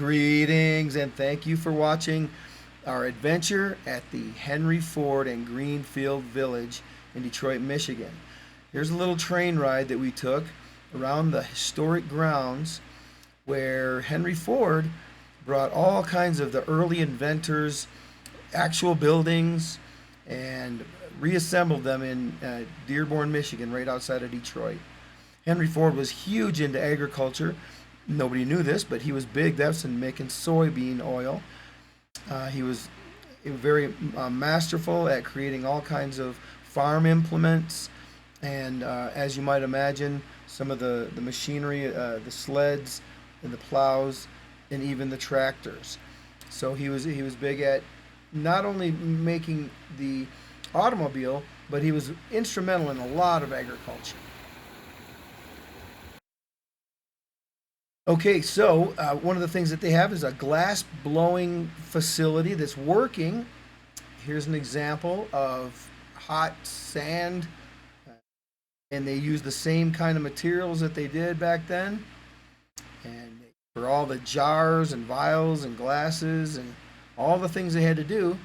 Greetings and thank you for watching our adventure at the Henry Ford and Greenfield Village in Detroit, Michigan. Here's a little train ride that we took around the historic grounds where Henry Ford brought all kinds of the early inventors, actual buildings, and reassembled them in Dearborn, Michigan, right outside of Detroit. Henry Ford was huge into agriculture. Nobody knew this, but he was big. That's in making soybean oil. He was very masterful at creating all kinds of farm implements, and as you might imagine, some of the machinery, the sleds and the plows, and even the tractors. So he was big at not only making the automobile, but he was instrumental in a lot of agriculture. Okay, so one of the things that they have is a glass blowing facility that's working. Here's an example of hot sand, and they use the same kind of materials that they did back then. And for all the jars and vials and glasses and all the things they had to do.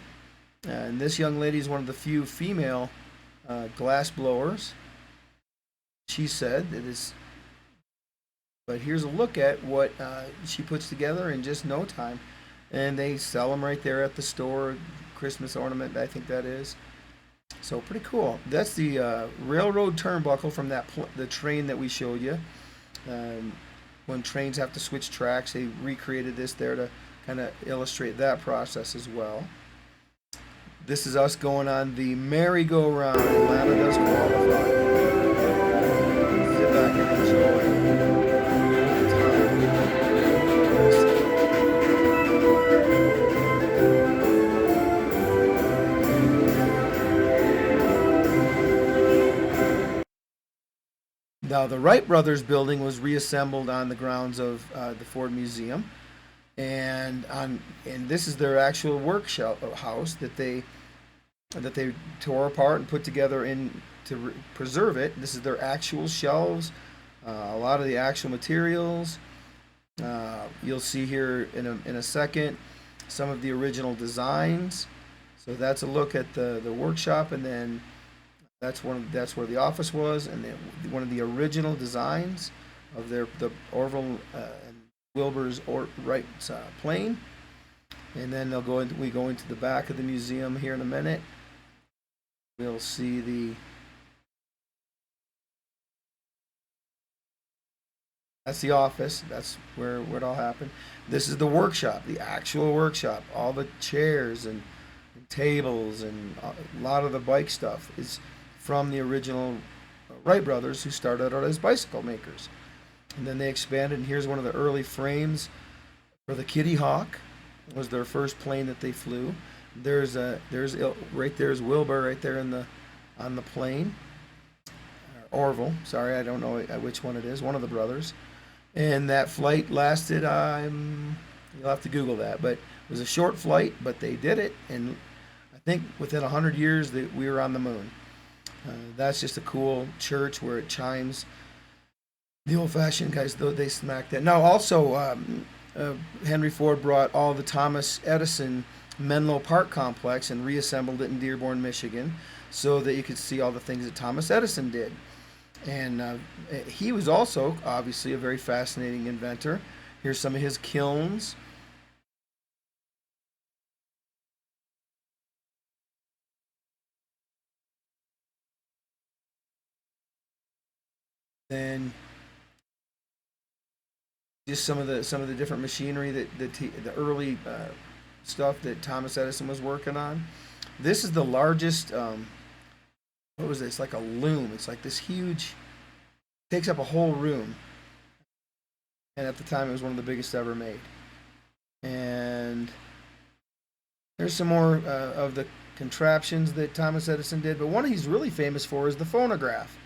And this young lady is one of the few female glass blowers. She said it is. But here's a look at what she puts together in just no time. And they sell them right there at the store. Christmas ornament, I think that is. So pretty cool. That's the railroad turnbuckle from the train that we showed you. When trains have to switch tracks, they recreated this there to kind of illustrate that process as well. This is us going on the merry-go-round. Atlanta does qualify. Sit back and enjoy. Now, the Wright brothers building was reassembled on the grounds of the Ford Museum, and this is their actual workshop house that they tore apart and put together to preserve it. This is their actual shelves, a lot of the actual materials. You'll see here in a second some of the original designs. So that's a look at the workshop, and then that's where the office was, and then one of the original designs of the Orville and Wilbur's Wright's plane. And then we go into the back of the museum here in a minute. We'll see that's the office. That's where it all happened. This is the workshop, the actual workshop. All the chairs and tables and a lot of the bike stuff is from the original Wright brothers, who started out as bicycle makers. And then they expanded, and here's one of the early frames for the Kitty Hawk. It was their first plane that they flew. There's right there is Wilbur right there on the plane. Orville, sorry, I don't know which one it is, one of the brothers. And that flight lasted, you'll have to Google that, but it was a short flight, but they did it, and I think within 100 years that we were on the moon. That's just a cool church where it chimes. The old-fashioned guys, though, they smacked that. Now, also, Henry Ford brought all the Thomas Edison Menlo Park complex and reassembled it in Dearborn, Michigan, so that you could see all the things that Thomas Edison did. And he was also, obviously, a very fascinating inventor. Here's some of his kilns. Then just some of the different machinery that the early stuff that Thomas Edison was working on. This is the largest. What was it? It's like a loom. It's like this huge. Takes up a whole room. And at the time, it was one of the biggest ever made. And there's some more of the contraptions that Thomas Edison did, but one he's really famous for is the phonograph.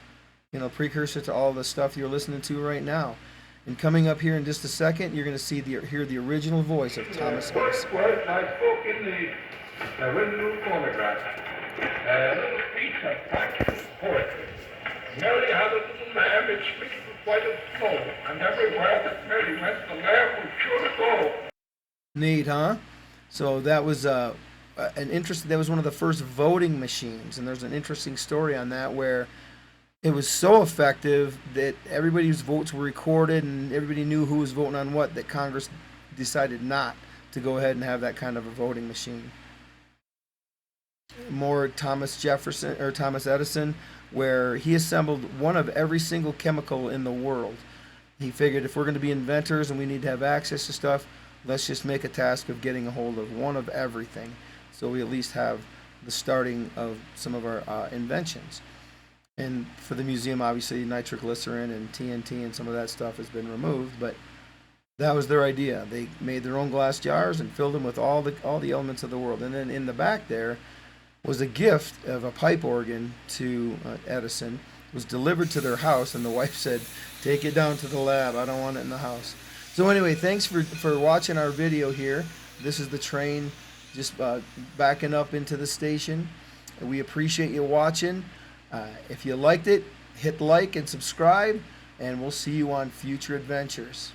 Precursor to all the stuff you're listening to right now. And coming up here in just a second, you're going to hear the original voice of Thomas Edison. Words I spoke in the original phonograph. A little piece of practical poetry. Mary had a little lamb, it speaks with white of snow, and everywhere that Mary went, the lamb was sure to go. Neat, huh? So that was that was one of the first voting machines, and there's an interesting story on that where it was so effective that everybody's votes were recorded and everybody knew who was voting on what, that Congress decided not to go ahead and have that kind of a voting machine. More Thomas Edison, where he assembled one of every single chemical in the world. He figured if we're going to be inventors and we need to have access to stuff, let's just make a task of getting a hold of one of everything, so we at least have the starting of some of our inventions. And for the museum, obviously, nitroglycerin and TNT and some of that stuff has been removed, but that was their idea. They made their own glass jars and filled them with all the elements of the world. And then in the back there was a gift of a pipe organ to Edison. It was delivered to their house, and the wife said, "Take it down to the lab. I don't want it in the house." So anyway, thanks for watching our video here. This is the train just backing up into the station. We appreciate you watching. If you liked it, hit like and subscribe, and we'll see you on future adventures.